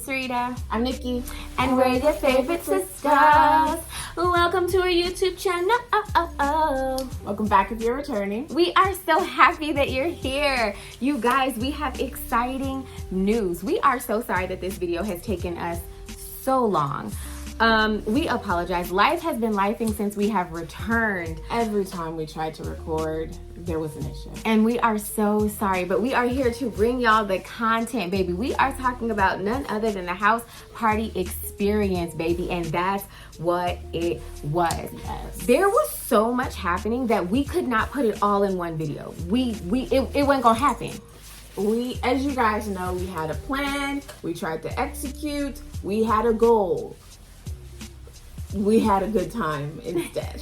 Sarita. I'm Nikki. And we're your favorite sisters. Welcome to our YouTube channel. Welcome back if you're returning. We are so happy that you're here. You guys, we have exciting news. We are so sorry that this video has taken us so long. We apologize. Life has been lifing since we have returned. Every time we tried to record, there was an issue. And we are so sorry, but we are here to bring y'all the content, baby. We are talking about none other than the house party experience, baby. And that's what it was. Yes. There was so much happening that we could not put it all in one video. It wasn't gonna happen. As you guys know, we had a plan. We tried to execute. We had a goal. We had a good time instead.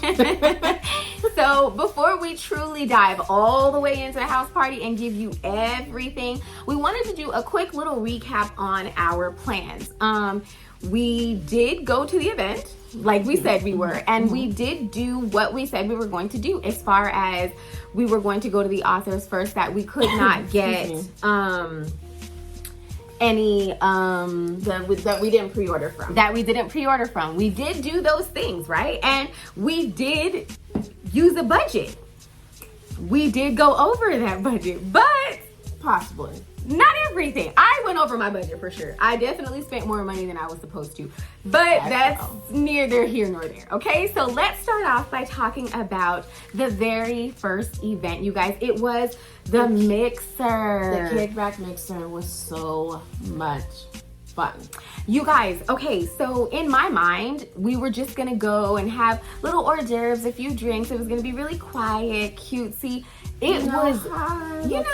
So before we truly dive all the way into the house party and give you everything, we wanted to do a quick little recap on our plans. We did go to the event like we said we were, and we did do what we said we were going to do, as far as we were going to go to the authors first that we could not get any that we didn't pre-order from. We did do those things, right? And we did use a budget. We did go over that budget, but Possibly. not everything. I went over my budget for sure. I definitely spent more money than I was supposed to, but that's neither here nor there. Okay, so let's start off by talking about the very first event, you guys. It was the mixer. The kickback mixer was so much fun. You guys, okay, so in my mind, we were just gonna go and have little hors d'oeuvres, a few drinks. It was gonna be really quiet, cutesy. It was, hi everybody,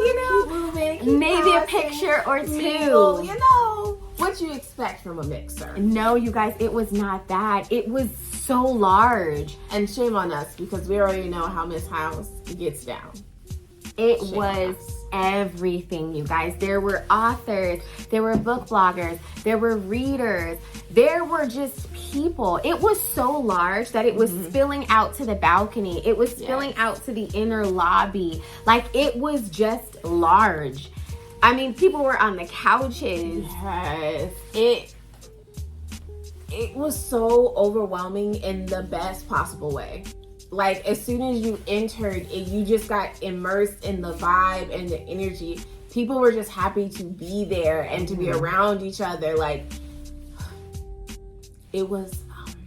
Keep moving, maybe a passing, picture or two. mingle, what you expect from a mixer. No, you guys, it was not that. It was so large. And shame on us, because we already know how Miss House gets down. It Shame was on us. everything, you guys. There were authors, there were book bloggers, there were readers, there were just people. It was so large that it was spilling out to the balcony. It was spilling out to the inner lobby. Like, it was just large. I mean, people were on the couches. Yes. It was so overwhelming in the best possible way. Like, as soon as you entered, you just got immersed in the vibe and the energy. People were just happy to be there and to be around each other. Like, it was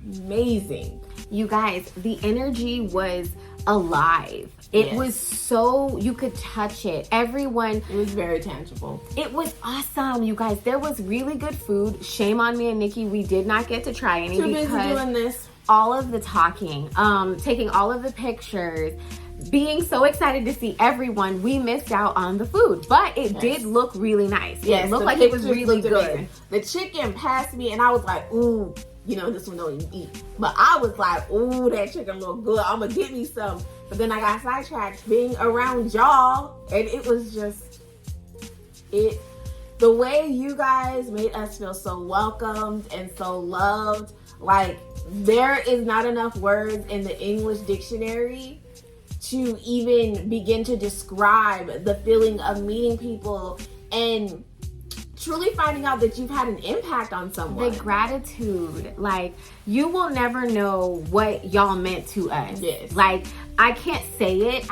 amazing. You guys, the energy was alive. It was so, you could touch it. Everyone. It was very tangible. It was awesome, you guys. There was really good food. Shame on me and Nikki. We did not get to try any Too busy because doing this. all of the talking, taking all of the pictures, being so excited to see everyone, we missed out on the food. But it did look really nice. Yes, It looked the like it was pictures really looked good. amazing. The chicken passed me and I was like, ooh, this one don't even eat. But I was like, ooh, that chicken look good. I'm gonna get me some. But then I got sidetracked being around y'all, and it was just, the way you guys made us feel so welcomed and so loved. Like, there is not enough words in the English dictionary to even begin to describe the feeling of meeting people and truly finding out that you've had an impact on someone. The gratitude, like, you will never know what y'all meant to us. Yes. Like, I can't say it.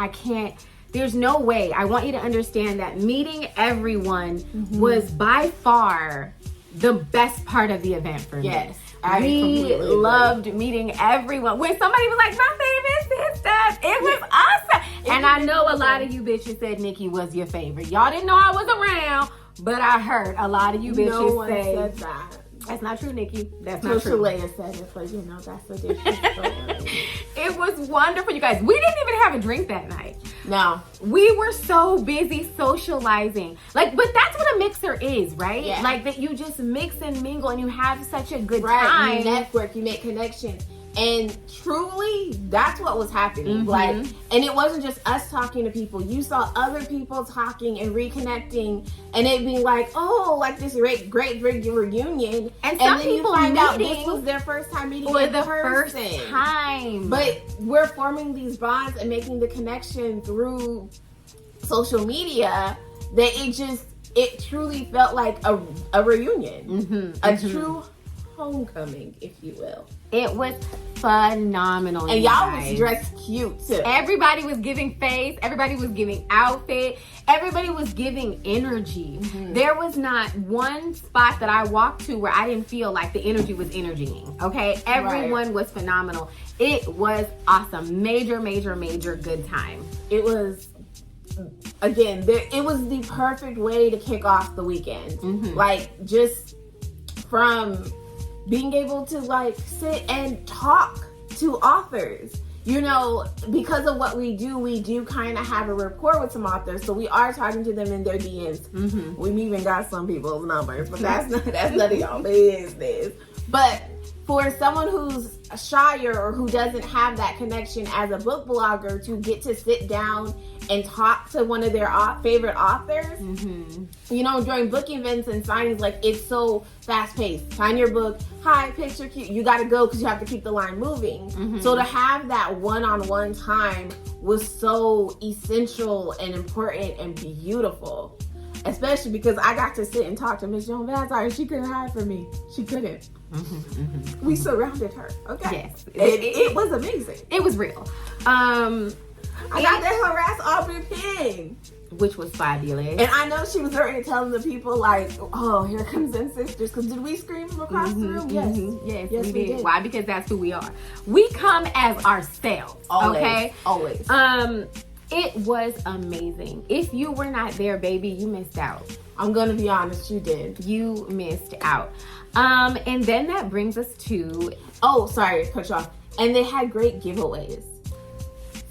There's no way. I want you to understand that meeting everyone was by far the best part of the event for me. Yes. We loved meeting everyone. When somebody was like, my favorite sister, it was awesome. And I know a lot of you bitches said Nikki was your favorite. Y'all didn't know I was around, but I heard a lot of you bitches No one say said that. that's not true, Nikki. That's not true. Shalea said it, but that's a different story. It was wonderful, you guys. We didn't even have a drink that night. No. We were so busy socializing. Like, but that's what a mixer is, right? Yeah. Like, that you just mix and mingle and you have such a good Right. time. You network, you make connections. And truly, that's what was happening. Like, and it wasn't just us talking to people. You saw other people talking and reconnecting, and it being like, oh, like this great reunion. And some then you people find out meeting this was their first time meeting for in the person. first time. But we're forming these bonds and making the connection through social media that it truly felt like a reunion, Mm-hmm, true homecoming, if you will. It was phenomenal. And you y'all guys. was dressed cute too. Everybody was giving face. Everybody was giving outfit. Everybody was giving energy. There was not one spot that I walked to where I didn't feel like the energy was energying. Okay, everyone was phenomenal. It was awesome. Major good time. It was, again, it was the perfect way to kick off the weekend. Like, just from being able to like sit and talk to authors. You know, because of what we do kind of have a rapport with some authors, so we are talking to them in their DMs. We even got some people's numbers, but that's none of y'all business. But for someone who's shyer or who doesn't have that connection as a book blogger to get to sit down and talk to one of their favorite authors, you know, during book events and signings, like, it's so fast paced. Sign your book, hi, picture cute, you gotta go because you have to keep the line moving. So to have that one-on-one time was so essential and important and beautiful. Especially because I got to sit and talk to Miss Joan Vazar and she couldn't hide from me. She couldn't. We surrounded her. Okay. Yes. It was amazing. It was real. I got to harass Aubrey Payne, which was fabulous. and I know she was already telling the people like, "Oh, here comes them sisters." Because did we scream from across the room? Yes, Yes, we we did. did. Why? Because that's who we are. We come as ourselves. Always, okay. always. It was amazing. If you were not there, baby, you missed out. I'm gonna be honest, you did. You missed out. And then that brings us to, Oh, sorry, cut you off. And they had great giveaways.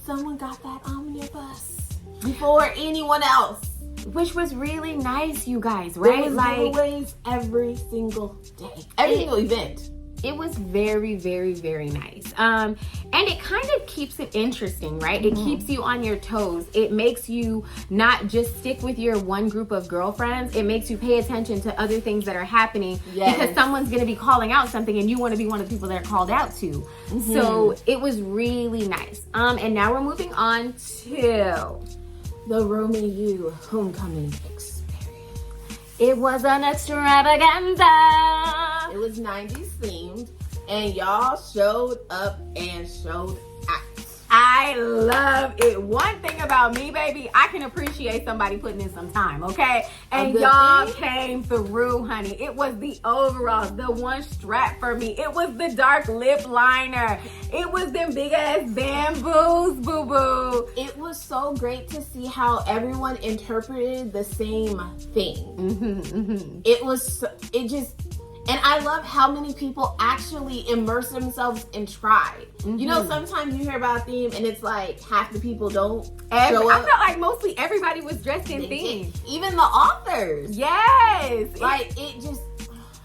Someone got that omnibus before anyone else. which was really nice, you guys, There right? was Like, giveaways every single day, every single event. it was very nice. And it kind of keeps it interesting, right? It keeps you on your toes. It makes you not just stick with your one group of girlfriends. It makes you pay attention to other things that are happening, because someone's going to be calling out something and you want to be one of the people that are called out to. So it was really nice. And now we're moving on to The Roman U Homecoming Experience. it was an extravaganza. It was 90s themed, and y'all showed up and showed out. I love it. One thing about me, baby, I can appreciate somebody putting in some time, okay? And y'all came through, honey. It was the overalls, the one strap for me. It was the dark lip liner. It was them big ass bamboos, boo boo. It was so great to see how everyone interpreted the same thing. And I love how many people actually immerse themselves and try. You know, sometimes you hear about a theme and it's like half the people don't show I up. felt like mostly everybody was dressed in themes. Even the authors. Yes. Like, it just...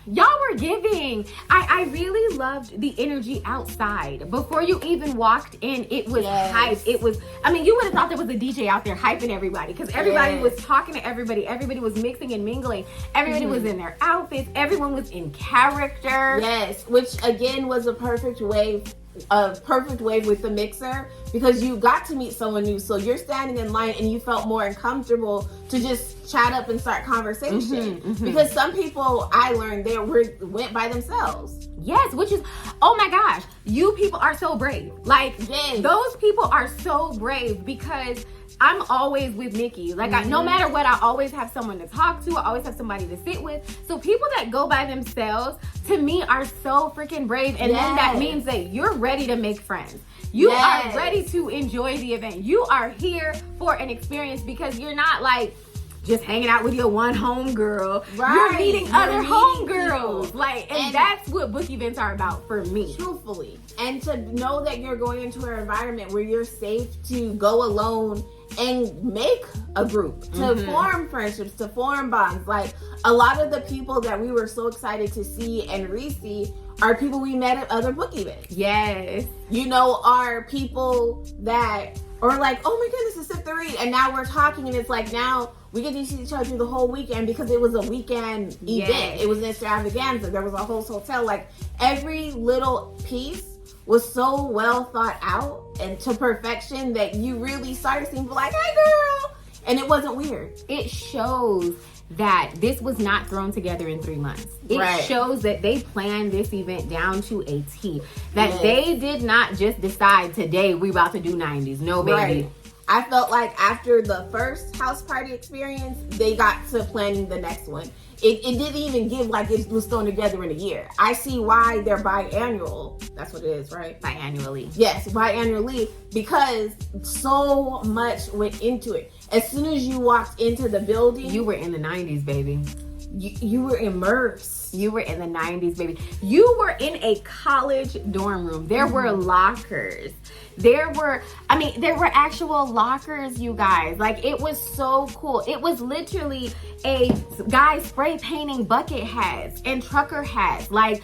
Y'all were giving. I really loved the energy outside. Before you even walked in, it was hype. It was, I mean, you would have thought there was a DJ out there hyping everybody, because everybody was talking to everybody. Everybody was mixing and mingling. Everybody was in their outfits. Everyone was in character. Yes, which again was a perfect wave with the mixer, because you got to meet someone new, so you're standing in line and you felt more comfortable to just chat up and start conversation. Because some people, I learned, they went by themselves. Yes, which is, oh my gosh, you people are so brave. Like, those people are so brave, because I'm always with Nikki. Like, no matter what, I always have someone to talk to. I always have somebody to sit with. So people that go by themselves, to me, are so freaking brave. And then that means that you're ready to make friends. You are ready to enjoy the event. You are here for an experience, because you're not like just hanging out with your one homegirl. Right. You're meeting other meeting homegirls. people. Like, and that's what book events are about for me. Truthfully. And to know that you're going into an environment where you're safe to go alone and make a group, to form friendships, to form bonds. Like, a lot of the people that we were so excited to see and re-see are people we met at other book events. Yes. You know, are people that are like, oh my goodness, it's Sip the Read. And now we're talking, and it's like, now we get to see each other the whole weekend, because it was a weekend event. It was an extravaganza. There was a whole hotel. Like, every little piece was so well thought out and to perfection that you really started seeing like, hey girl. And it wasn't weird. It shows that this was not thrown together in 3 months. It Right. shows that they planned this event down to a T. That Yes. they did not just decide today we about to do 90s. No, baby. Right. I felt like after the first house party experience, they got to planning the next one. It didn't even give like it was thrown together in a year. I see why they're biannual. That's what it is, right? Biannually. Yes, biannually, because so much went into it. As soon as you walked into the building, You were in the 90s, baby. you were immersed. You were in the 90s, baby. You were in a college dorm room. There were lockers. There were actual lockers, you guys. Like, it was so cool. It was literally a guy spray painting bucket hats and trucker hats. Like,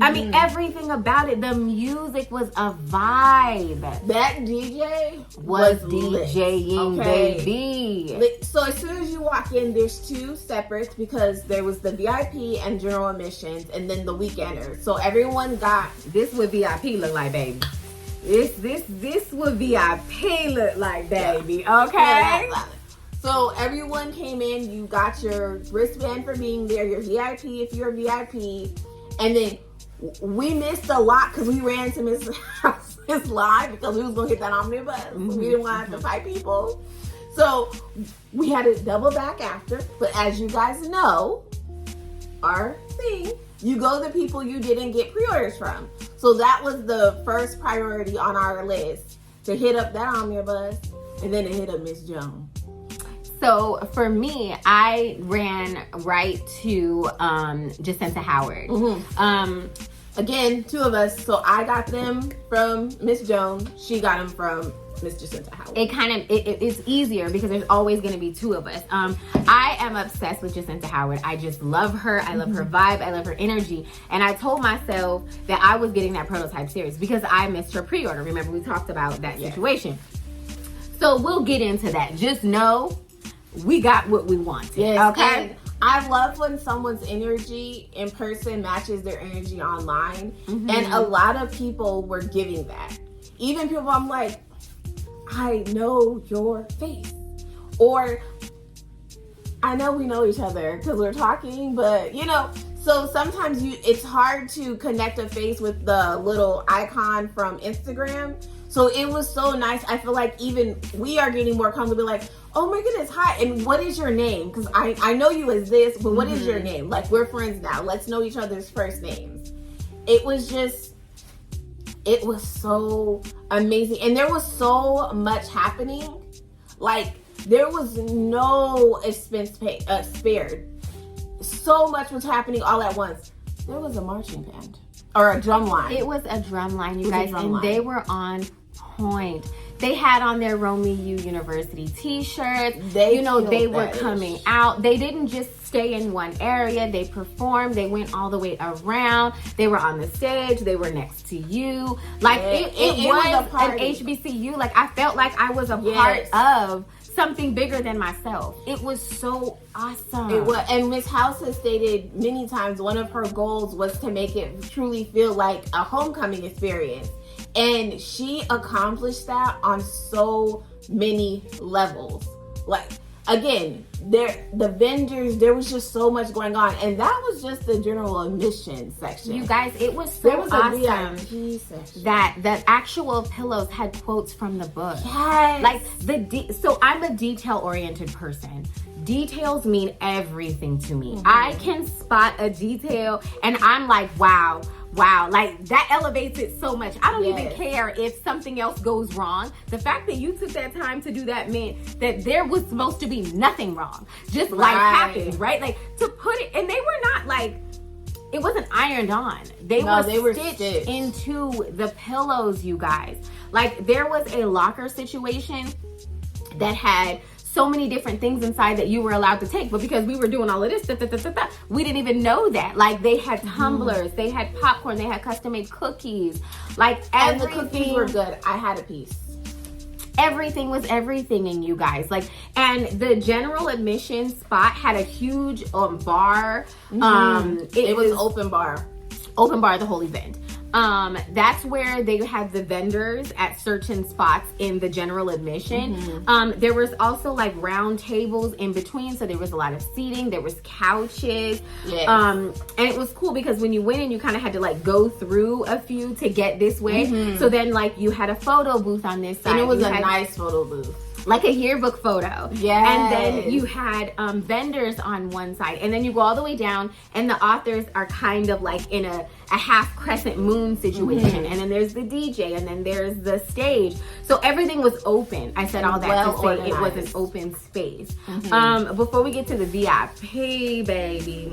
everything about it. The music was a vibe. That DJ Was lit. DJing, Okay. baby. So as soon as you walk in, there's two separates because there was the VIP and general admissions, and then the weekenders. So everyone got This what VIP look like, baby. This what VIP look like, baby. Okay. So everyone came in. You got your wristband for being there. Your VIP if you're a VIP, and then we missed a lot because we ran to Miss House's live because we was gonna hit that omnibus. We didn't want to have to fight people. So we had to double back after. But as you guys know, our thing, you go to people you didn't get pre-orders from. So that was the first priority on our list, to hit up that omnibus and then to hit up Miss Jones. So for me, I ran right to Jacinta Howard. Again, two of us. So I got them from Miss Jones. She got them from Miss Jacinta Howard. It's easier because there's always going to be two of us. I am obsessed with Jacinta Howard. I just love her. I love her vibe. I love her energy. And I told myself that I was getting that prototype series because I missed her pre-order. Remember, we talked about that situation. So we'll get into that. Just know we got what we wanted. Yes, okay. and I love when someone's energy in person matches their energy online. And a lot of people were giving that. Even people I'm like, I know your face. Or I know we know each other because we're talking, but so sometimes it's hard to connect a face with the little icon from Instagram. So it was so nice. I feel like even we are getting more comfortable, like, oh my goodness, hi, and what is your name? Because I know you as this, but what is your name? Like, we're friends now. Let's know each other's first names. It was so amazing. And there was so much happening. Like, there was no expense spared. So much was happening all at once. There was a marching band or a drum line. It was a drum line, you guys, and they were on point. They had on their Romeo University t-shirts. They were coming out. They didn't just stay in one area. They performed. They went all the way around. They were on the stage. They were next to you. Like, it was an HBCU. Like, I felt like I was a part of something bigger than myself. It was so awesome. It was, and Miss House has stated many times one of her goals was to make it truly feel like a homecoming experience. And she accomplished that on so many levels. Like, again, the vendors, there was just so much going on. And that was just the general admission section. You guys, it was so awesome a VIP section. that the actual pillows had quotes from the book. Yes. Like, so I'm a detail-oriented person. Details mean everything to me. I can spot a detail and I'm like, wow, like that elevates it so much. I don't even care if something else goes wrong. The fact that you took that time to do that meant that there was supposed to be nothing wrong. Just life happened, right? Like, to put it, and they were not like, it wasn't ironed on. They were stitched into the pillows, you guys. Like, there was a locker situation that had so many different things inside that you were allowed to take, but because we were doing all of this, we didn't even know that. Like, they had tumblers, they had popcorn, they had custom-made cookies. Like, and the cookies were good. I had a piece. Everything was everything, you guys. Like, and the general admission spot had a huge bar. It was open bar the whole event. That's where they had the vendors at certain spots in the general admission. There was also like round tables in between, so there was a lot of seating. There was couches. Yes. And it was cool because when you went in, you kind of had to like go through a few to get this way. So then like you had a photo booth on this side. And it was You a had, nice photo booth. like a yearbook photo. Yes. And then you had vendors on one side. And then you go all the way down and the authors are kind of like in a half crescent moon situation. And then there's the DJ and then there's the stage. So everything was open. I said all that to say it was an open space. Before we get to the VIP, baby,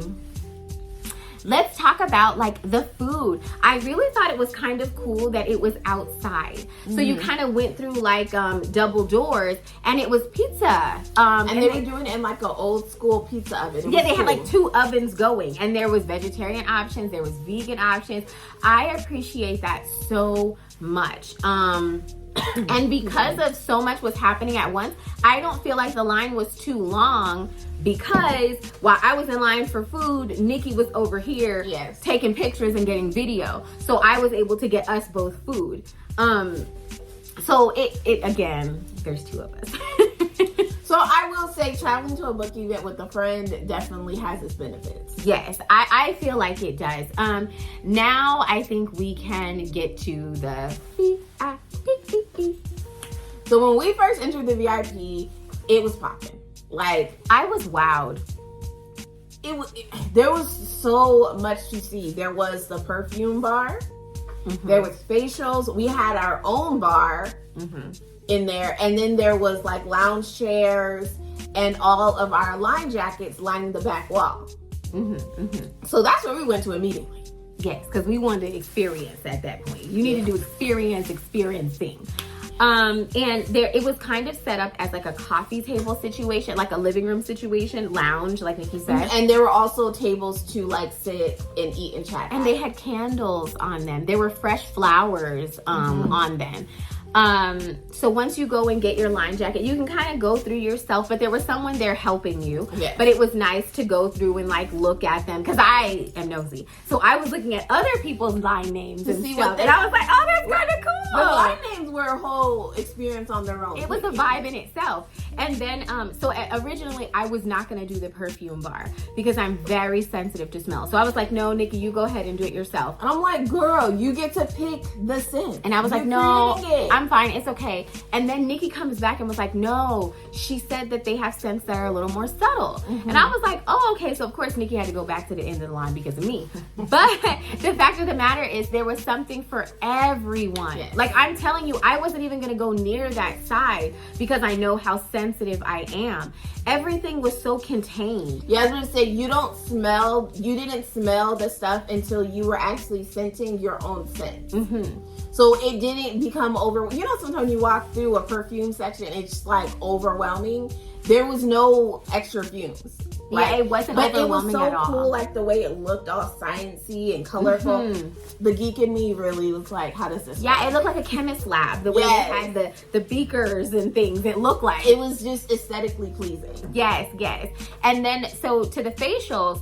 let's talk about like the food. I really thought it was kind of cool that it was outside. So you kind of went through like double doors and it was pizza. And they were doing it in like an old school pizza oven. Yeah, they had like 2 ovens going and there was vegetarian options, there was vegan options. I appreciate that so much. And because of so much was happening at once, I don't feel like the line was too long because while I was in line for food, Nikki was over here taking pictures and getting video. So I was able to get us both food. So it again, there's 2 of us. So I will say traveling to a book event with a friend definitely has its benefits. Yes, I feel like it does. Now I think we can get to the VIP. So when we first entered the VIP, it was popping. Like, I was wowed. There was so much to see. There was the perfume bar. There was facials. We had our own bar in there. And then there was like lounge chairs and all of our line jackets lining the back wall. So that's where we went to immediately. Yes, because we wanted to experience at that point. You need to do experiencing. And there, it was kind of set up as like a coffee table situation, like a living room situation, lounge, like Nikki said. And there were also tables to like sit and eat and chat. And they had candles on them. There were fresh flowers on them. So once you go and get your line jacket, you can kind of go through yourself, but there was someone there helping you. Yes. But it was nice to go through and like look at them because I am nosy. So I was looking at other people's line names and stuff, and I was like, oh, that's kind of cool. The line names were a whole experience on their own. It was a vibe in itself. And then, originally I was not going to do the perfume bar because I'm very sensitive to smell. So I was like, no, Nikki, you go ahead and do it yourself. And I'm like, girl, you get to pick the scent. And I was like, no, I'm fine. It's okay. And then Nikki comes back and was like, no, she said that they have scents that are a little more subtle. And I was like, oh, okay. So of course Nikki had to go back to the end of the line because of me. But the fact of the matter is there was something for everyone. Yes. Like I'm telling you, I wasn't even going to go near that side because I know how sensitive I am. Everything was so contained. Yeah, I was going to say, you didn't smell the stuff until you were actually scenting your own scent. So it didn't become sometimes you walk through a perfume section, it's just like overwhelming. There was no extra fumes. Yeah, it wasn't overwhelming at all. But it was so cool, like the way it looked all sciencey and colorful. The geek in me really was like, how does this work? It looked like a chemist lab. The way it had the beakers and things, it looked like. It was just aesthetically pleasing. Yes. And then, so to the facials,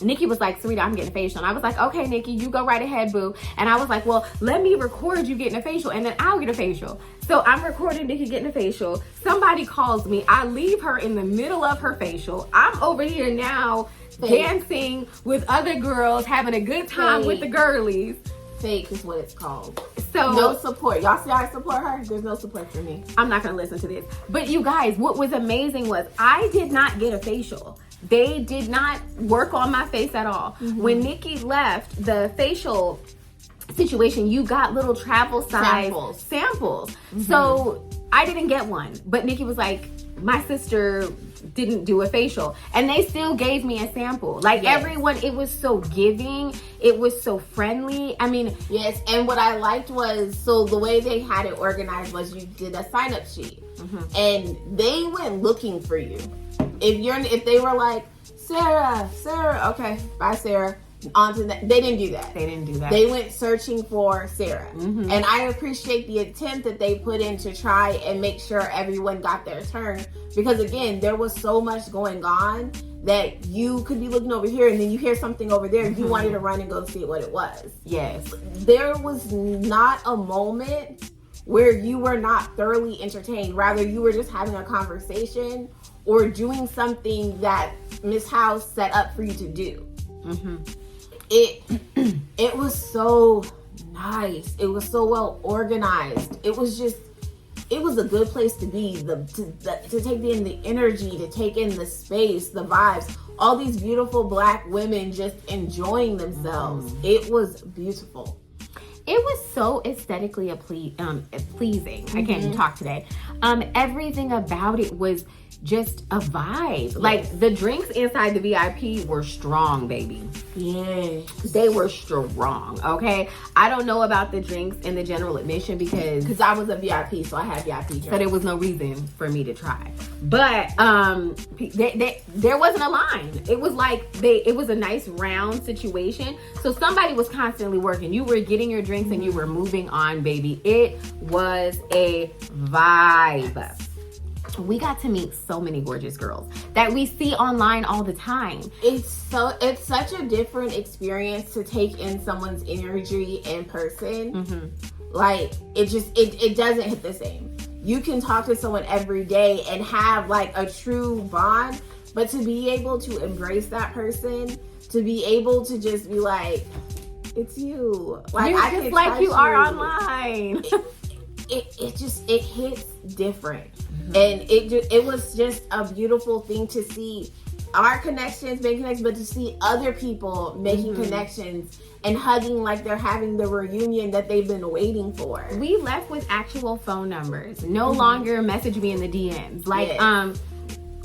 Nikki was like, Sarita, I'm getting a facial. And I was like, okay, Nikki, you go right ahead, boo. And I was like, well, let me record you getting a facial and then I'll get a facial. So I'm recording Nikki getting a facial. Somebody calls me. I leave her in the middle of her facial. I'm over here now dancing with other girls, having a good time with the girlies. Fake is what it's called. So no support. Y'all see how I support her? There's no support for me. I'm not going to listen to this. But you guys, what was amazing was I did not get a facial. They did not work on my face at all. When Nikki left the facial situation, you got little travel size samples. So I didn't get one, but Nikki was like, my sister didn't do a facial, and they still gave me a sample. Like everyone, it was so giving, it was so friendly. I mean, yes. And what I liked was, so the way they had it organized was you did a sign up sheet, and they went looking for you. If they were like, Sarah, okay, bye Sarah. onto that. They didn't do that. They didn't do that. They went searching for Sarah. And I appreciate the attempt that they put in to try and make sure everyone got their turn. Because again, there was so much going on that you could be looking over here and then you hear something over there. You wanted to run and go see what it was. Yes. There was not a moment where you were not thoroughly entertained. Rather, you were just having a conversation or doing something that Miss House set up for you to do. It was so nice. It was so well organized. It was a good place to be. To take in the energy, to take in the space, the vibes. All these beautiful Black women just enjoying themselves. It was beautiful. It was so aesthetically pleasing. I can't even talk today. Everything about it was just a vibe. Yes. Like the drinks inside the VIP were strong, baby. Yeah, they were strong. Okay, I don't know about the drinks in the general admission because I was a VIP, so I had VIP drinks. So there was no reason for me to try. But there wasn't a line. It was like it was a nice round situation. So somebody was constantly working. You were getting your drinks and you were moving on, baby. It was a vibe. We got to meet so many gorgeous girls that we see online all the time. It's such a different experience to take in someone's energy in person. Like it doesn't hit the same. You can talk to someone every day and have like a true bond, but to be able to embrace that person, to be able to just be like, it's you. Like you're just like you are online. It hits different. And it was just a beautiful thing to see our connections making connections, but to see other people making connections and hugging like they're having the reunion that they've been waiting for. We left with actual phone numbers. No longer message me in the DMs. Like,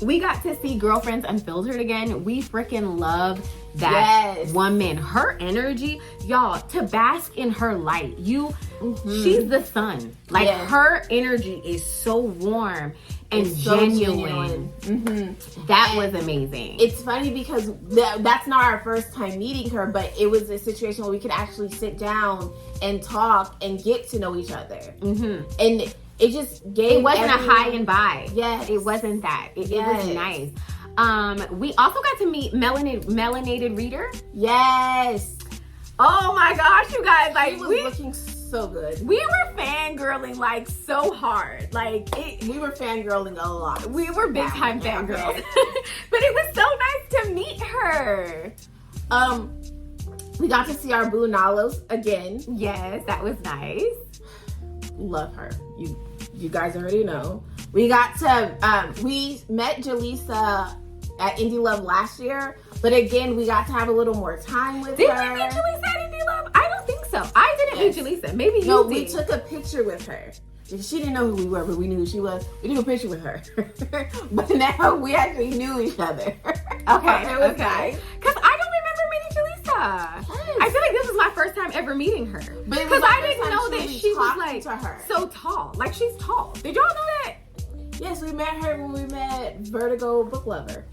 we got to see Girlfriends Unfiltered again. We freaking love that woman. Her energy, y'all, to bask in her light. She's the sun. Like her energy is so warm and genuine. That was amazing. It's funny because that's not our first time meeting her, but it was a situation where we could actually sit down and talk and get to know each other. And it just gave. It wasn't a high and by. Yes, it wasn't that. It was nice. We also got to meet Melanated Reader. Yes. Oh my gosh, you guys! Like she was looking so good. We were fangirling like so hard. Like we were fangirling a lot. We were big time fangirls. But it was so nice to meet her. We got to see our boo Nalos again. Yes, that was nice. Love her. You guys already know. We got to we met Jaleesa at Indie Love last year, but again we got to have a little more time with her. Did we meet Jaleesa at Indie Love? I don't think so. I didn't meet Jaleesa. Maybe you did. We took a picture with her. She didn't know who we were, but we knew who she was. We took a picture with her. But now we actually knew each other. Okay, it was nice. Because I don't remember meeting Jaleesa. Yes. I feel like this was my first time ever meeting her. Because I didn't know that she was like so tall. Like she's tall. Did y'all know that? Yes, we met her when we met Vertigo Book Lover.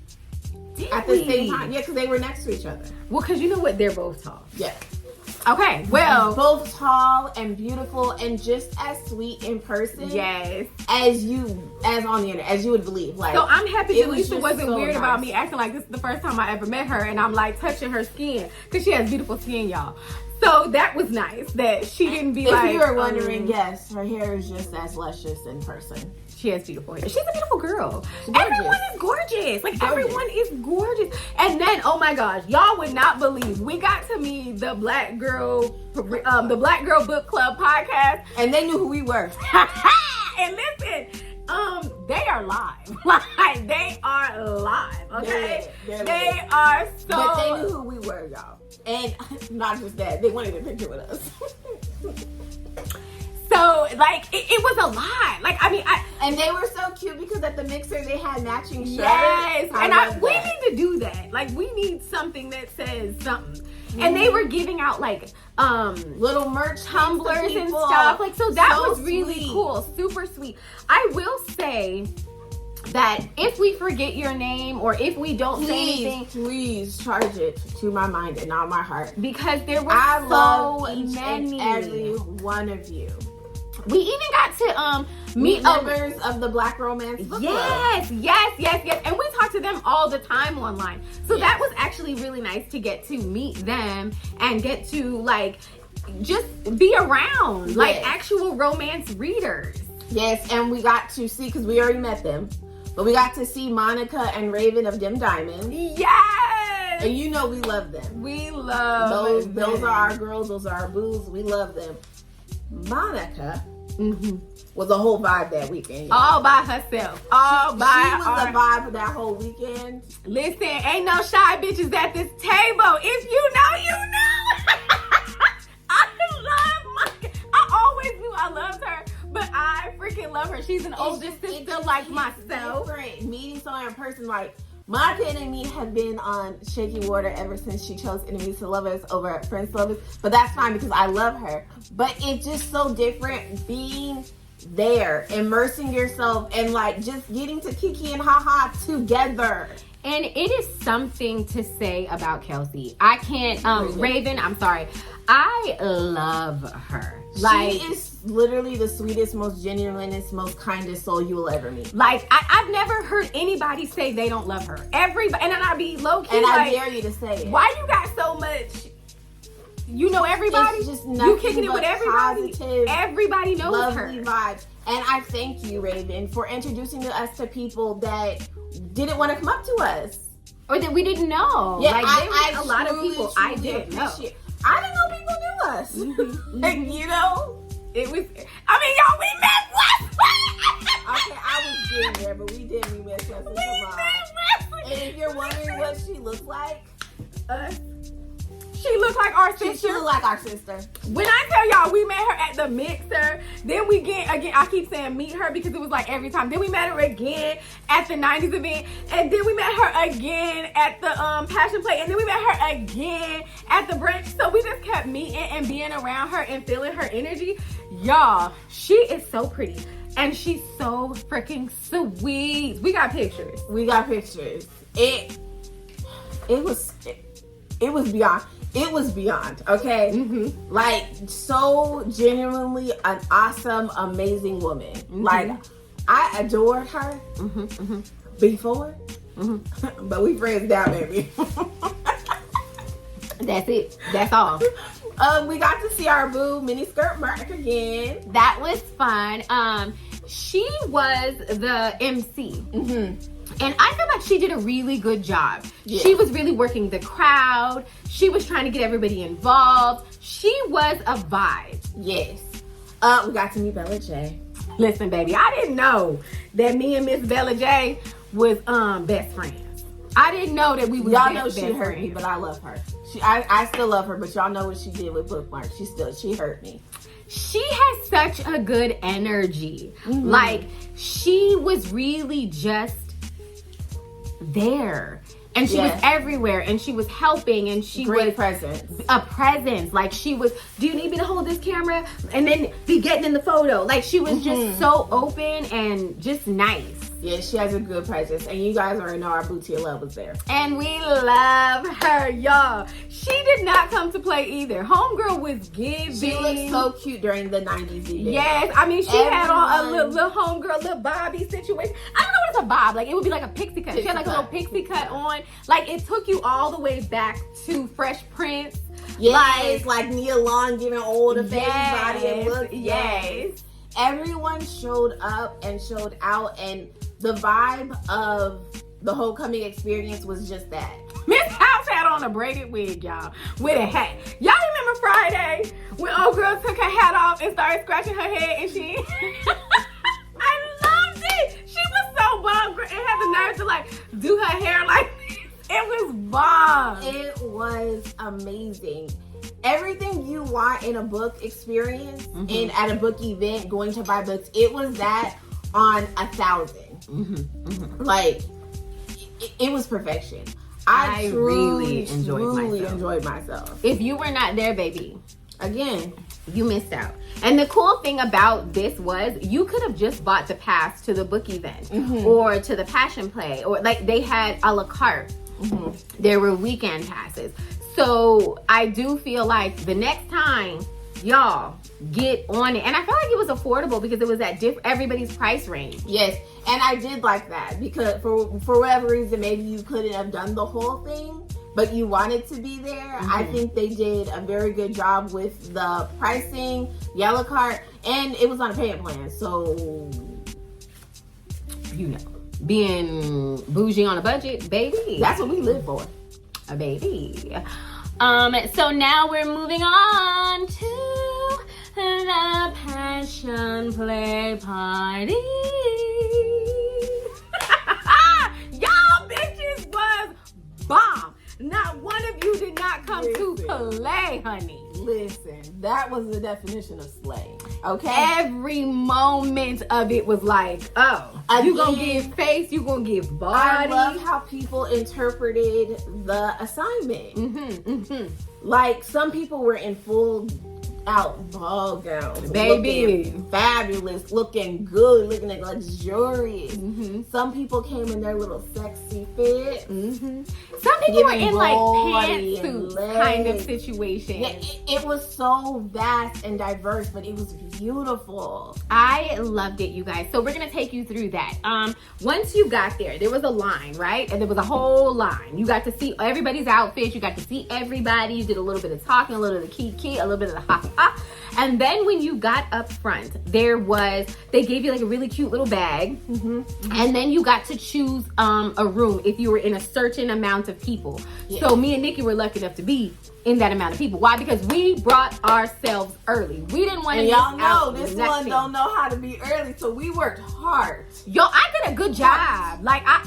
At the same time. Yeah, because they were next to each other. Well, because you know what? They're both tall. Yeah. Okay, well. Both tall and beautiful and just as sweet in person. Yes. As on the internet, as you would believe. Like, so I'm happy Jaleesa wasn't weird about me acting like this is the first time I ever met her and I'm like touching her skin. Because she has beautiful skin, y'all. So that was nice that she didn't be if you were wondering, yes, her hair is just as luscious in person. She has beautiful hair. She's a beautiful girl. Everyone is gorgeous. Like everyone is gorgeous. And then, oh my gosh, y'all would not believe we got to meet the Black Girl Book Club podcast, and they knew who we were. And listen, they are live. Like they are live. Okay, they are so. But they knew who we were, y'all. And not just that, they wanted a picture with us. So, like, it was a lot. Like, I mean, and they were so cute because at the mixer they had matching shirts. Yes, we need to do that. Like, we need something that says something. And they were giving out like little merch tumblers and stuff. Like, so that was really cool. Super sweet. I will say, that if we forget your name or if we don't say anything, please charge it to my mind and not my heart. Because there were I so love each many. and every one of you. We even got to meet members of the Black Romance Book Club. Yes. And we talk to them all the time online. So that was actually really nice to get to meet them and get to like just be around like actual romance readers. Yes, and we got to see, because we already met them, but we got to see Monica and Raven of Dim Diamond. Yes! And you know we love them. We love them. Those are our girls, those are our boos. We love them. Monica was a whole vibe that weekend. All by herself. She was a vibe for that whole weekend. Listen, ain't no shy bitches at this table. If you know, you know. I love Monica. I always knew I loved her, but I freaking love her. She's an older sister like myself. Meeting someone in person, like Monica and me have been on shaky water ever since she chose Enemies to Lovers over Friends to Lovers, but that's fine because I love her. But it's just so different being there, immersing yourself, and like just getting to kiki and haha together. And it is something to say about Kelsey. I can't, Raven, I'm sorry. I love her. Like, she is literally the sweetest, most genuinest, most kindest soul you will ever meet. Like, I've never heard anybody say they don't love her. Everybody, and then I'd be low-key and like, I dare you to say it. Why you got so much, you know everybody? It's just you kicking it with everybody? Positive, everybody knows lovely her. Vibes. And I thank you, Raven, for introducing us to people that didn't want to come up to us. Or that we didn't know. Yeah, like, there was a lot of people I truly didn't know. I didn't know people knew us. And you know? It was, I mean, y'all, we met Wesley! Okay, I was getting there, but we met Wesley. And if you're wondering what she looks like, she looked like our sister. She looked like our sister. When I tell y'all we met her at the mixer, then we again, I keep saying meet her because it was like every time. Then we met her again at the 90s event, and then we met her again at the Passion Play, and then we met her again at the brunch. So we just kept meeting and being around her and feeling her energy. Y'all, she is so pretty. And she's so freaking sweet. We got pictures. It was beyond. It was beyond, okay? Like, so genuinely an awesome, amazing woman. Like, I adored her before, but we friends now, baby. That's it. That's all. We got to see our boo miniskirt Mark again. That was fun. She was the MC. And I feel like she did a really good job. Yes. She was really working the crowd. She was trying to get everybody involved. She was a vibe. Yes. We got to meet Bella J. Listen, baby, I didn't know that me and Miss Bella J was best friends. I didn't know that we were Y'all know best she hurt me, but I love her. I still love her, but y'all know what she did with Bookmark. She hurt me. She has such a good energy. Like, she was really just there, and she was everywhere, and she was helping, and she was a presence. Like, she was, do you need me to hold this camera? And then be getting in the photo. Like, she was just so open and just nice. Yeah, she has a good presence, and you guys already know our Booty Love was there. And we love her, y'all. She did not come to play either. Homegirl was giving. She looked so cute during the 90s event. Yes, I mean, she had on a little homegirl, little Bobby situation. I don't know what it's a bob. Like, it would be like a pixie cut. She had like a little pixie cut on. Like, it took you all the way back to Fresh Prince. Yes, like Nia Long giving all the baby body and look. Yes. Everyone showed up and showed out, and the vibe of the homecoming experience was just that. Miss House had on a braided wig, y'all, with a hat. Y'all remember Friday when old girl took her hat off and started scratching her head, and she I loved it. She was so bomb and had the nerve to like do her hair like this. It was bomb. It was amazing. Everything you want in a book experience and at a book event, going to buy books, it was that on 1,000. Like, it was perfection. I really enjoyed myself. If you were not there, baby, again, You missed out. And the cool thing about this was you could have just bought the pass to the book event or to the passion play, or like they had a la carte. There were weekend passes. So I do feel like the next time y'all get on it, and I felt like it was affordable because it was at everybody's price range. Yes, and I did like that because for whatever reason, maybe you couldn't have done the whole thing, but you wanted to be there. I think they did a very good job with the pricing, yellow cart, and it was on a payment plan. So, you know, being bougie on a budget, baby. that's what we live for. A baby. So now we're moving on to the passion play party. Y'all bitches was bomb. Not one of you did not come to play, honey. Listen, that was the definition of slay. Okay? Every moment of it was like, oh, you gonna give face, you gonna give body. I love how people interpreted the assignment. Like, some people were in full out ball gowns, baby, looking fabulous, looking good, looking like luxurious. Some people came in their little sexy fit. Some people were in like pantsuit kind of situation. Yeah, it was so vast and diverse, but it was beautiful. I loved it, you guys. So we're gonna take you through that. Once you got there was a line, right? And there was a whole line. You got to see everybody's outfits. You got to see everybody. You did a little bit of talking, a little bit of kiki, a little bit of the ha. And then when you got up front, they gave you like a really cute little bag. And then you got to choose a room if you were in a certain amount of people. So me and Nikki were lucky enough to be in that amount of people. Why? Because we brought ourselves early. We didn't want to miss y'all know out. This one don't know how to be early, so we worked hard. Yo, I did a good job. Like I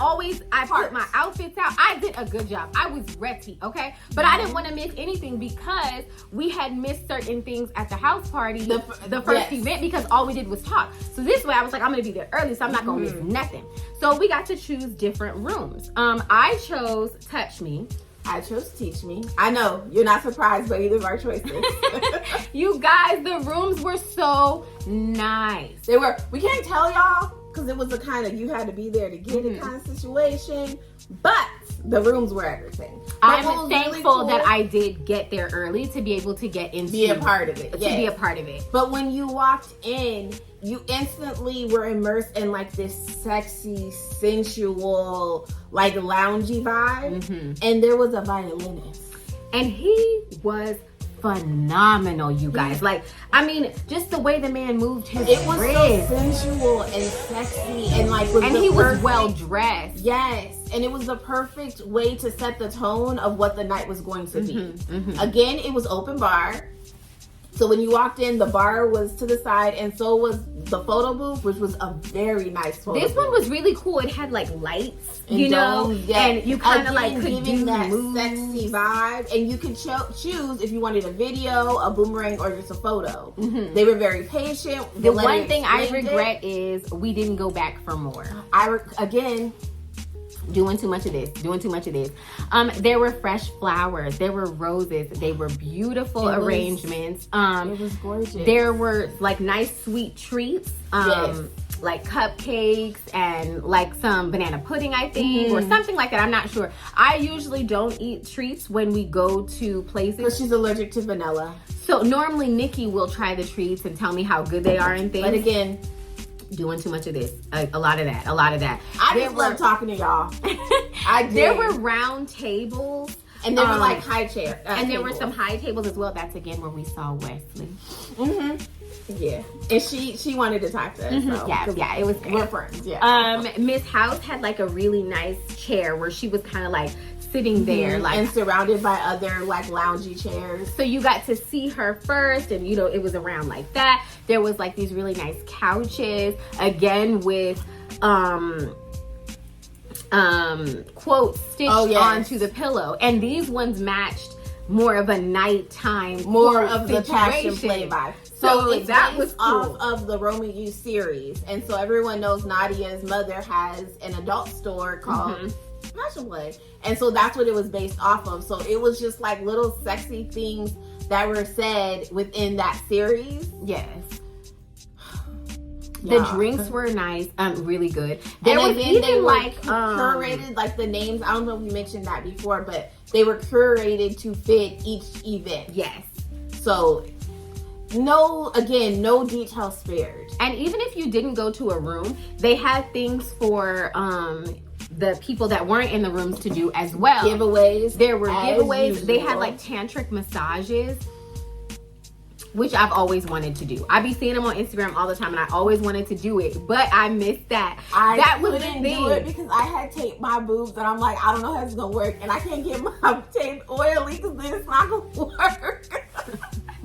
put my outfits out. I did a good job. I was ready, okay? But I didn't want to miss anything because we had missed certain things at the house party, the first event, because all we did was talk. So this way I was like, I'm gonna be there early, so I'm not gonna miss nothing. So we got to choose different rooms. I chose Touch Me. I chose Teach Me. I know, you're not surprised by either of our choices. You guys, the rooms were so nice. They were, we can't tell y'all, because it was a kind of, you had to be there to get it kind of situation, but the rooms were everything. I'm thankful that I did get there early to be able to get into be a part of it. To be a part of it. But when you walked in, you instantly were immersed in like this sexy, sensual, like loungy vibe. And there was a violinist. And he was phenomenal, you guys. Like, I mean, just the way the man moved his wrist. It was so sensual and sexy and like he was well dressed. Yes. And it was the perfect way to set the tone of what the night was going to be. Again, it was open bar. So when you walked in, the bar was to the side, and so was the photo booth, which was a very nice photo booth. This one was really cool. It had like lights, you know, and you kind of like could do that moves. Sexy vibe, and you could choose if you wanted a video, a boomerang, or just a photo. They were very patient. The one thing I regret is we didn't go back for more. Again. Doing too much of this. There were fresh flowers. There were roses. They were beautiful arrangements. It was gorgeous. There were like nice sweet treats. Like cupcakes and like some banana pudding, I think, or something like that. I'm not sure. I usually don't eat treats when we go to places. Because she's allergic to vanilla. So normally Nikki will try the treats and tell me how good they are and things. But again, doing too much of this, a lot of that. I just love talking to y'all. I did. There were round tables, and there were like high chairs, and there were some high tables as well. That's again where we saw Wesley. Yeah, and she wanted to talk to us. So, yeah, it was great. We're friends. Yeah. Miss House had like a really nice chair where she was kind of like sitting there, like, and surrounded by other like loungy chairs. So you got to see her first, and you know it was around like that. There was like these really nice couches, again with quotes stitched onto the pillow, and these ones matched more of a nighttime, more of the passion play vibe. So that was cool. Off of the Romeo series, and so everyone knows Nadia's mother has an adult store called Passion Play, and so that's what it was based off of. So it was just like little sexy things that were said within that series. Yes. Yeah. The drinks were nice, really good. There And was then even they were like curated, like the names. I don't know if you mentioned that before, but they were curated to fit each event. yes. So no detail spared. And even if you didn't go to a room, they had things for the people that weren't in the rooms to do as well. Giveaways. There were as giveaways. They usual. had like tantric massages, which I've always wanted to do. I be seeing them on Instagram all the time, and I always wanted to do it, but I missed that. That was the couldn't thing. do it because I had taped my boobs, and I'm like, I don't know how it's gonna work, and I can't get my tape oily because then it's not gonna work.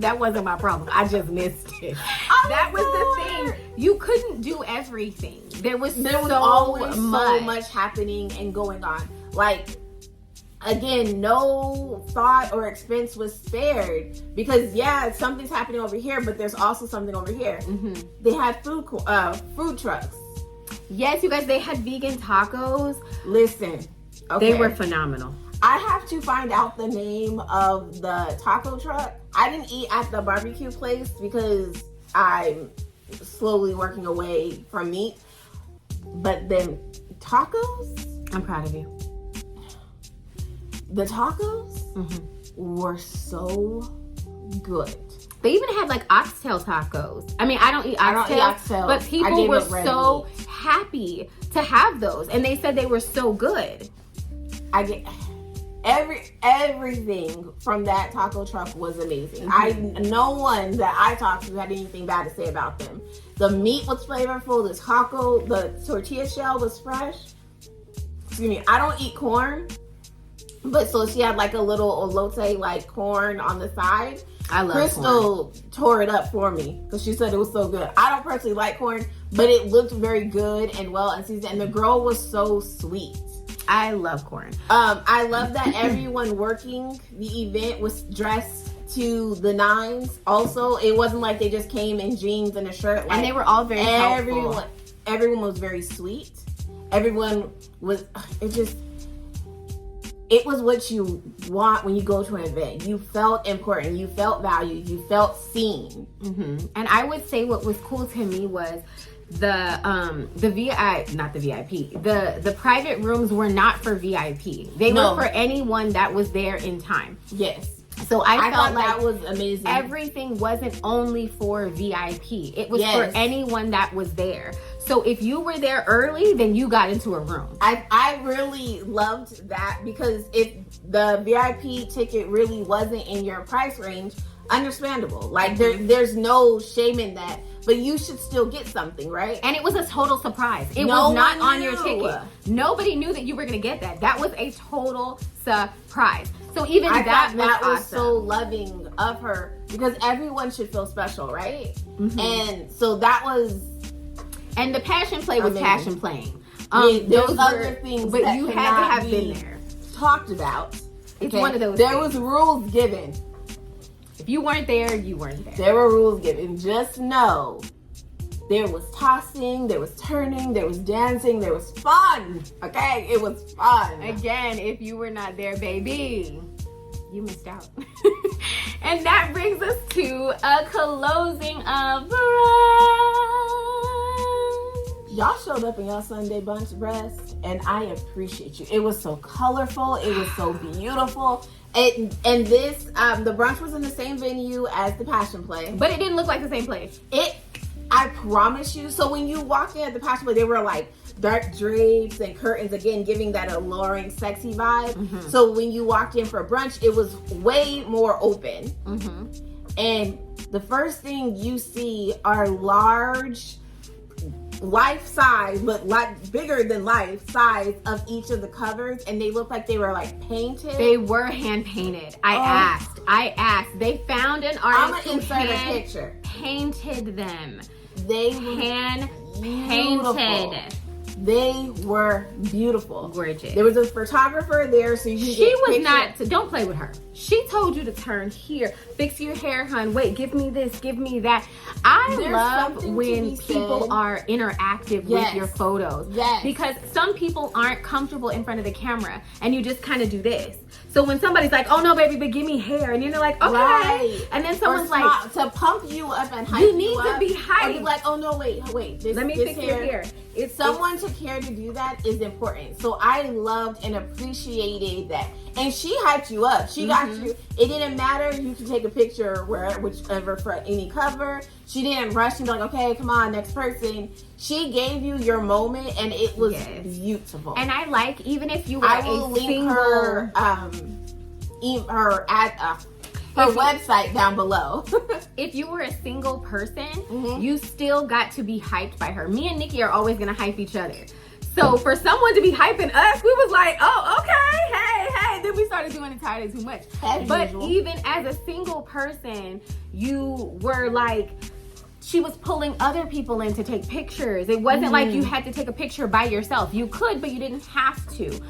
That wasn't my problem. I just missed it. That was the thing. You couldn't do everything. There was Always much. so much happening and going on. Like, again, no thought or expense was spared because something's happening over here, but there's also something over here. Mm-hmm. They had food trucks. Yes, you guys, they had vegan tacos. Listen, okay. They were phenomenal. I have to find out the name of the taco truck. I didn't eat at the barbecue place because I'm slowly working away from meat. But then tacos, I'm proud of you. the tacos Mm-hmm. were so good. They even had like oxtail tacos. I mean, I don't eat oxtail, but I people gave were up red so meat. happy to have those, and they said they were so good. I get everything from that taco truck was amazing. No one that I talked to had anything bad to say about them. The meat was flavorful. The tortilla shell was fresh. Excuse me. I don't eat corn, but so she had like a little elote, like corn on the side. I love Crystal tore it up for me because she said it was so good. I don't personally like corn, but it looked very good and well seasoned. And the girl was so sweet. I love corn. I love that everyone working the event was dressed to the nines. Also, it wasn't like they just came in jeans and a shirt. Like, And they were all very helpful. Everyone was very sweet. Everyone was. It was what you want when you go to an event. You felt important. You felt valued. You felt seen. Mm-hmm. And I would say what was cool to me was the private rooms were not for VIP. They were for anyone that was there in time. Yes. So I felt thought like that was amazing. everything wasn't only for VIP. It was Yes. for anyone that was there. So if you were there early, then you got into a room. I really loved that because if the VIP ticket really wasn't in your price range, understandable. Like there's no shame in that, but you should still get something, right? And it was a total surprise. It No was not one on your knew. ticket. Nobody knew that you were going to get that. That was a total surprise. So even I that thought that was awesome. so loving of her because everyone should feel special, right? Mhm. And so that was. And the passion play was Amazing. passion playing. There's those other things, but that you had to cannot have be been there. talked about. It's one of those There things. was rules given. If you weren't there, you weren't there. There were rules given. Just know there was tossing, there was turning, there was dancing, there was fun. Okay, it was fun. Again, if you were not there, baby, you missed out. And that brings us to a closing of brunch. Y'all showed up in y'all Sunday bunch dress, and I appreciate you. It was so colorful. It was so beautiful. And this, the brunch was in the same venue as the Passion Play. But it didn't look like the same place. I promise you. So when you walked in at the Passion Play, they were like dark drapes and curtains, again, giving that alluring, sexy vibe. Mm-hmm. So when you walked in for brunch, it was way more open. Mm-hmm. And the first thing you see are large, life size, but like bigger than life size of each of the covers, and they look like they were like painted. They were hand painted. I asked. They found an I'm artist gonna who insert a hand picture. painted them. They were Hand beautiful. painted. They were beautiful. Gorgeous. There was a photographer there, so you can She get was pictures. not, don't play with her. She told you to turn here, fix your hair, hun. Wait, give me this, give me that. I There's love something to when be people said. are interactive Yes. with your photos. Yes. Because some people aren't comfortable in front of the camera and you just kind of do this. So when somebody's like, oh no, baby, but give me hair. And you're like, okay. Right. And then Or someone's like, to pump you up and hype you need up, to be or hyped. be like, oh no, wait. This, Let me this fix your hair. It's Someone to care to do that is important. So I loved and appreciated that. And she hyped you up. She got Mm-hmm. you. It didn't matter. You could take a picture whichever for any cover. She didn't rush and be like, okay, come on, next person. She gave you your moment and it was Yes. beautiful. And I like, even if you were I will a link single, her her website down below. if you were a single person, Mhm. you still got to be hyped by her. Me and Nikki are always gonna hype each other. So for someone to be hyping us, we was like, oh, okay, hey. Then we started doing it entirely too much. As But usual. even as a single person, you were like, she was pulling other people in to take pictures. It wasn't like you had to take a picture by yourself. You could, but you didn't have to.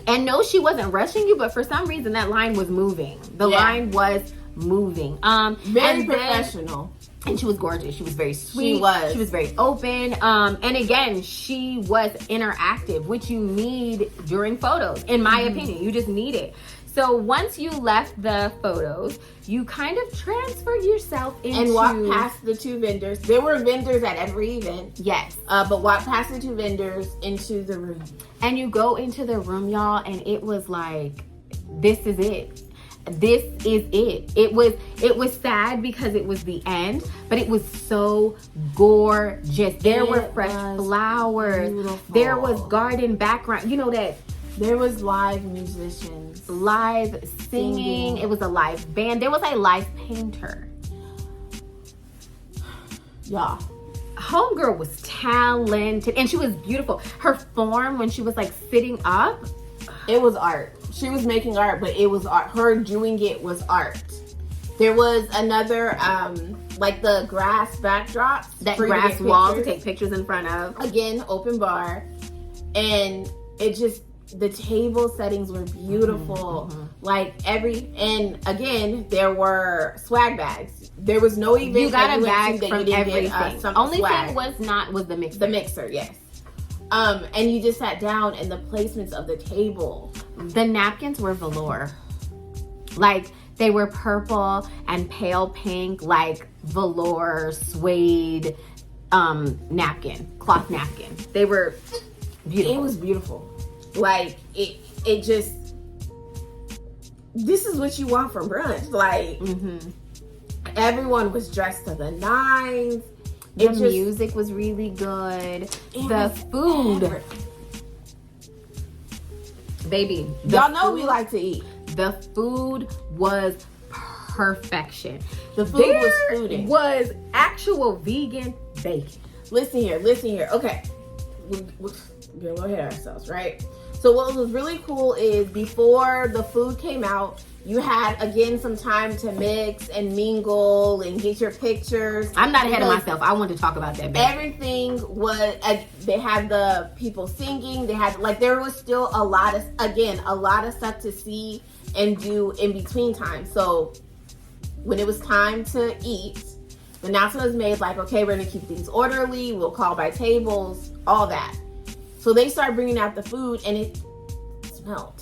And no, she wasn't rushing you, but for some reason that line was moving. The Yeah. line was moving. Very and then- professional. and she was gorgeous. She was very sweet. She was. She was very open. And again, she was interactive, which you need during photos, in my opinion. You just need it. So once you left the photos, you kind of transferred yourself into... And walked past the two vendors. There were vendors at every event. Yes. But walked past the two vendors into the room. And you go into the room, y'all, and it was like, this is it. This is it. It was sad because it was the end, but it was so gorgeous. There were It fresh was flowers. beautiful. There was garden background. You know that There was live musicians. live singing. It was a live band. There was a live painter. Y'all. Homegirl was talented and she was beautiful. Her form when she was like sitting up, It was art. She was making art, but it was art. Her doing it was art. There was another, like the grass backdrops. that for you to grass get wall to pictures. take pictures in front of. Again, open bar. And it just, the table settings were beautiful. Like and again, there were swag bags. There was no event You got that a we went bag to that from you didn't everything. get some Only swag. thing was the mixer. The mixer, yes. And you just sat down and the placements of the table. The napkins were velour. Like they were purple and pale pink, like velour suede napkin, cloth napkin. They were beautiful. It was beautiful. Like it just, this is what you want for brunch. Like everyone was dressed to the nines. The It just- music was really good. It The was food, everything. baby. the Y'all know we food- like to eat. The food was perfection. The food There was fooding. was actual vegan bacon. Listen here. Okay. We're gonna go ahead of ourselves, right? So what was really cool is before the food came out, you had again some time to mix and mingle and get your pictures. I'm not ahead of Because myself. I want to talk about that. Baby. Everything was, they had the people singing. They had, like, there was still a lot of stuff to see and do in between time. So when it was time to eat, the announcement was made like, okay, we're gonna keep things orderly. We'll call by tables, all that. So they started bringing out the food and it smelled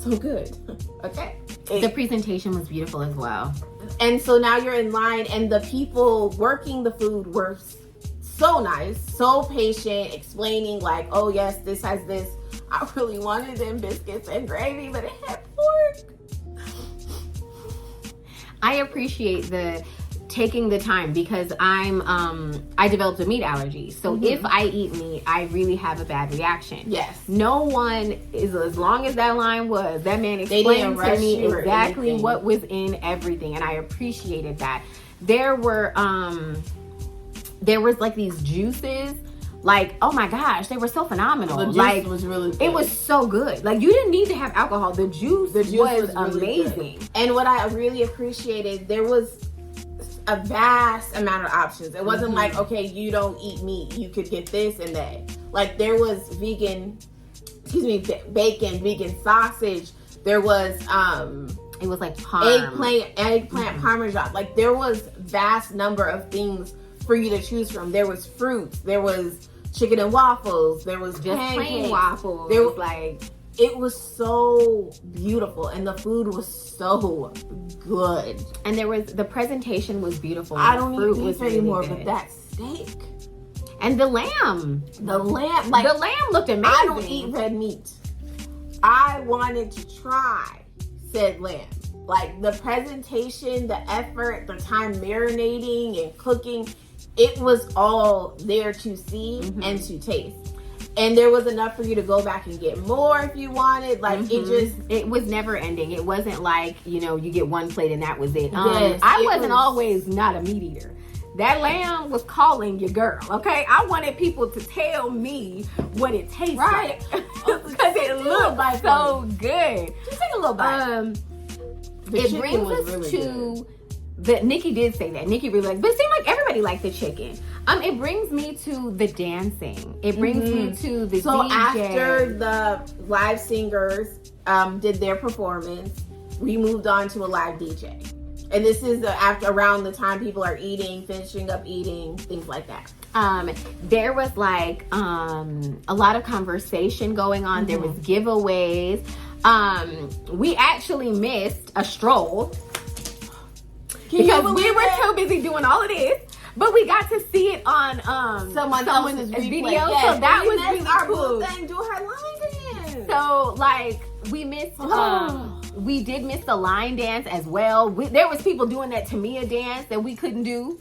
so good. Okay. The presentation was beautiful as well. And so now you're in line, and the people working the food were so nice, so patient, explaining like, oh yes, this has this. I really wanted them biscuits and gravy, but it had pork. I appreciate the taking the time because I developed a meat allergy. So if I eat meat, I really have a bad reaction. Yes. No one is, as long as that line was, that man didn't explained to rush me you or exactly anything. what was in everything, and I appreciated that. There was like these juices, like, oh my gosh, they were so phenomenal. The juice like was really good. it was so good. Like you didn't need to have alcohol. The juice The juice was was really amazing. good. And what I really appreciated, there was a vast amount of options. It wasn't like, okay, you don't eat meat, you could get this and that. Like there was bacon, vegan sausage. There was it was like parm. eggplant parmesan. Like there was vast number of things for you to choose from. There was fruits. There was chicken and waffles. There was just pancakes. Plain waffles. There was like. It was so beautiful, and the food was so good. And the presentation was beautiful. I don't eat beef anymore, but that steak and the lamb, like the lamb looked amazing. I don't eat red meat. I wanted to try said lamb. Like the presentation, the effort, the time marinating and cooking, it was all there to see and to taste. And there was enough for you to go back and get more if you wanted. Like it was never ending. It wasn't like, you get one plate and that was it. Yes, I wasn't always not a meat eater. That lamb was calling your girl, okay? I wanted people to tell me what it tastes like. Because it looked so good. Just take a little bite. It brings us really to the Nikki did say that. Nikki really liked, but it seemed like everybody liked the chicken. It brings me to the dancing. It brings me to the so DJ. After the live singers did their performance, we moved on to a live DJ. And this is around the time people are eating, finishing up eating, things like that. There was like a lot of conversation going on. There was giveaways. We actually missed a stroll because we were too busy doing all of this. But we got to see it on someone's video, yes, so that was really our cool. Thing, do her line dance. So like we missed, we did miss the line dance as well. There was people doing that Tamia dance that we couldn't do.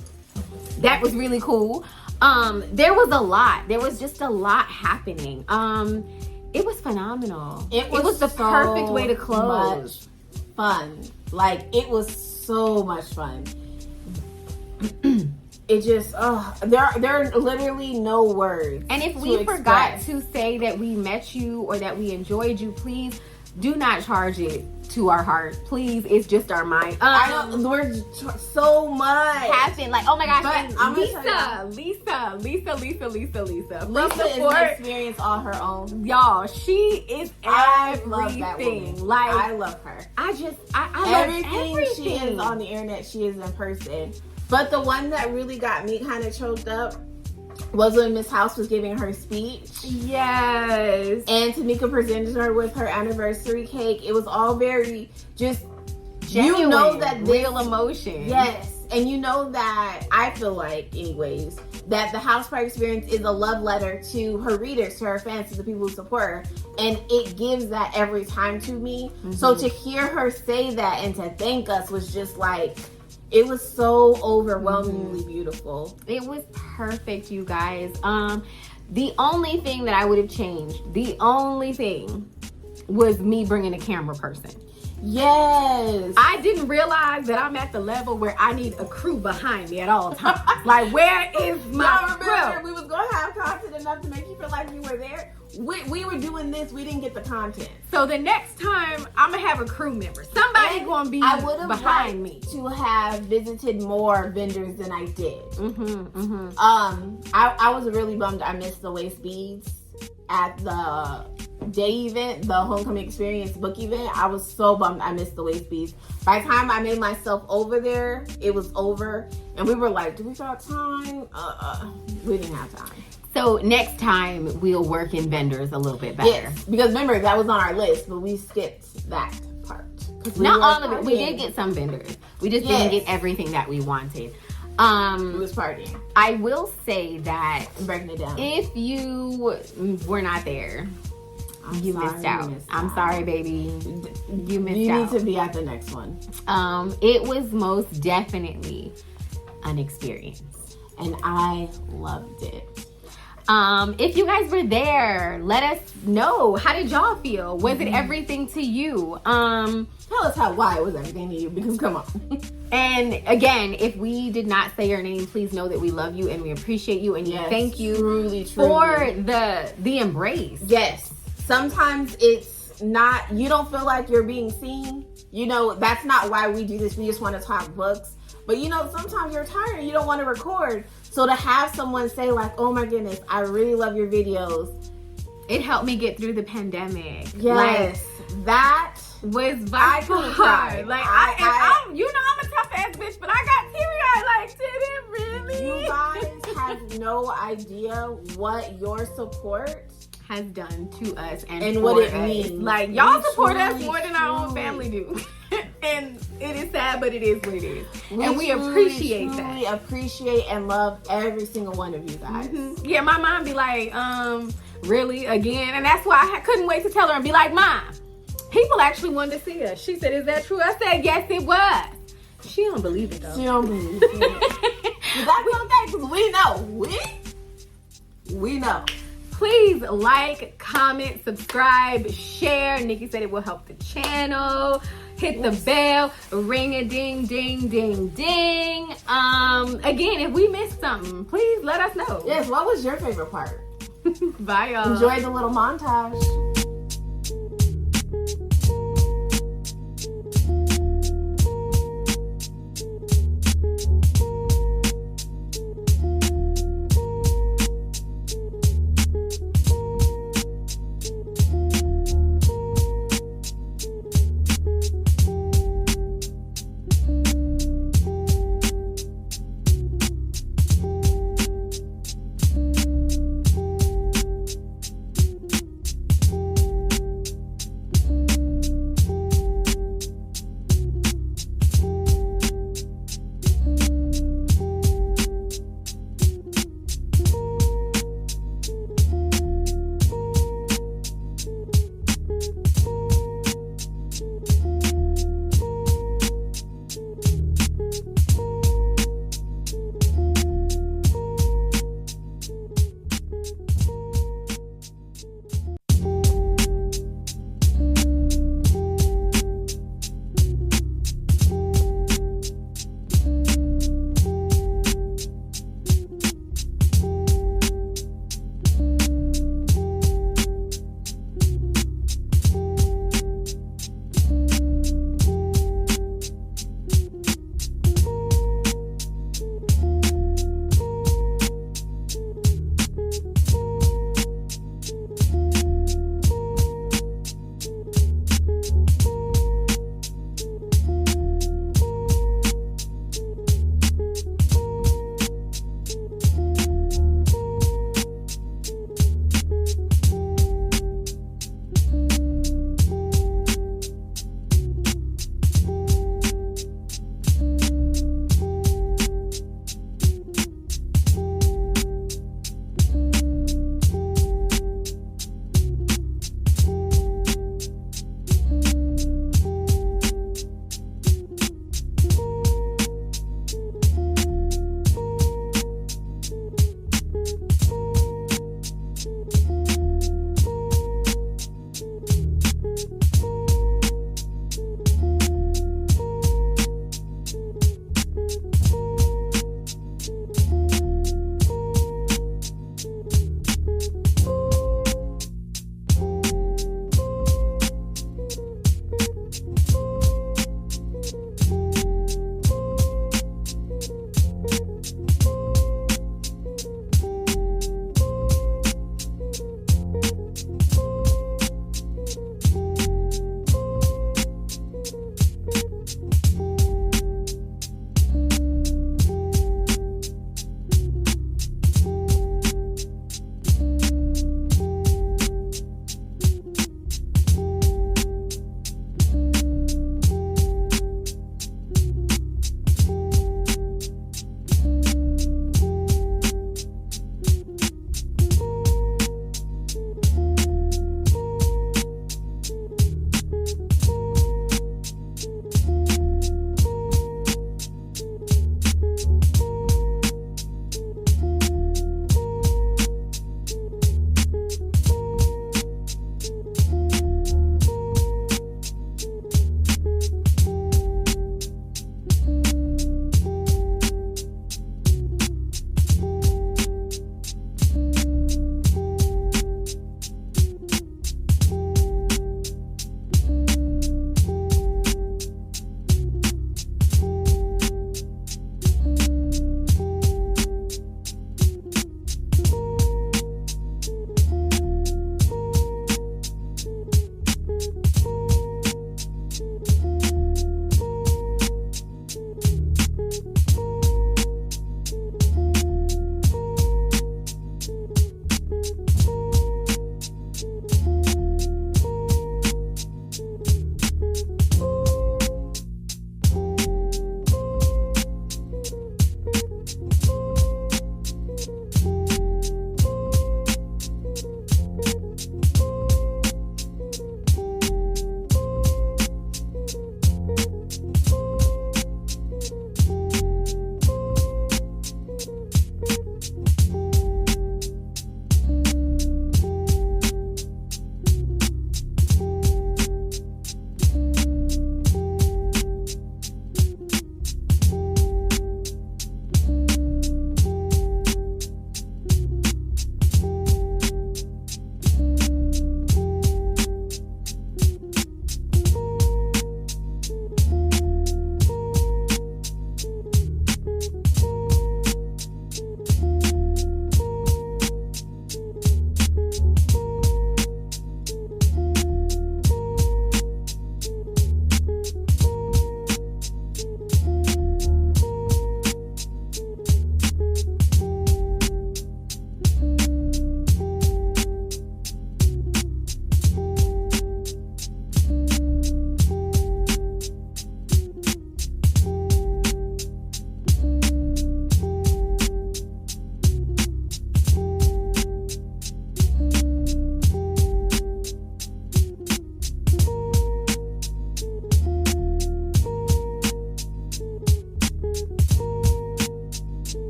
That was really cool. There was a lot. There was just a lot happening. It was phenomenal. It was the perfect way to close. Fun, like it was so much fun. It just, there are literally no words. And if we forgot to say that we met you or that we enjoyed you, please do not charge it to our heart. Please, it's just our mind. I know we're so much happened. Like, oh my gosh, but I'm Lisa. Lisa is an experience all her own. Y'all, she is everything. I love that woman. Like, I love her. I love everything. She is on the internet, she is in person. But the one that really got me kind of choked up was when Miss House was giving her speech. Yes. And Tamika presented her with her anniversary cake. It was all very just genuine, you know that real emotion. Yes. And you know that, I feel like anyways, that the House Party Experience is a love letter to her readers, to her fans, to the people who support her. And it gives that every time to me. So to hear her say that and to thank us was just like, it was so overwhelmingly beautiful. It was perfect, you guys. The only thing that I would have changed, the only thing was me bringing a camera person. Yes. I didn't realize that I'm at the level where I need a crew behind me at all times. Like, where is my crew? We was going to have content enough to make you feel like you were there. We were doing this. We didn't get the content. So the next time, I'm going to have a crew member. Somebody going to be behind me. To have visited more vendors than I did. I was really bummed I missed the waist beads at the day event, the Homecoming Experience book event. I was so bummed I missed the waist beads. By the time I made myself over there, it was over. And we were like, do we got time? We didn't have time. So next time we'll work in vendors a little bit better. Yes, because remember that was on our list, but we skipped that part. Not all of it. We did get some vendors. We just didn't get everything that we wanted. We was partying. I will say that breaking it down. If you were not there, you missed out. I'm sorry, baby. You missed out. You need to be at the next one. It was most definitely an experience, and I loved it. If you guys were there, let us know. How did y'all feel? Was it everything to you? Tell us why it was everything to you, because come on. And again, if we did not say your name, please know that we love you and we appreciate you and thank you truly for the embrace. Yes. Sometimes it's not, you don't feel like you're being seen, You know, that's not why we do this. We just want to talk books. But you know, sometimes you're tired and you don't want to record. So to have someone say like, oh my goodness, I really love your videos. It helped me get through the pandemic. Yes. That was by couldn't far. cry. Like I'm you know I'm a tough ass bitch, but I got teary-eyed like, did it really? You guys have no idea what your support has done to us and what it us. means. Like y'all support us more than our own family do. And it is sad, but it is what it is. And we appreciate that. We appreciate and love every single one of you guys. Mm-hmm. Yeah, my mom be like, really? Again? And that's why I couldn't wait to tell her and be like, Mom, people actually wanted to see us. She said, is that true? I said, yes, it was. She don't believe it, though. She don't believe it. That's okay, because we know. We know. Please like, comment, subscribe, share. Nikki said it will help the channel. Hit the bell, ring a ding, ding, ding, ding. Again, if we missed something, please let us know. Yes, what was your favorite part? Bye, y'all. Enjoy the little montage.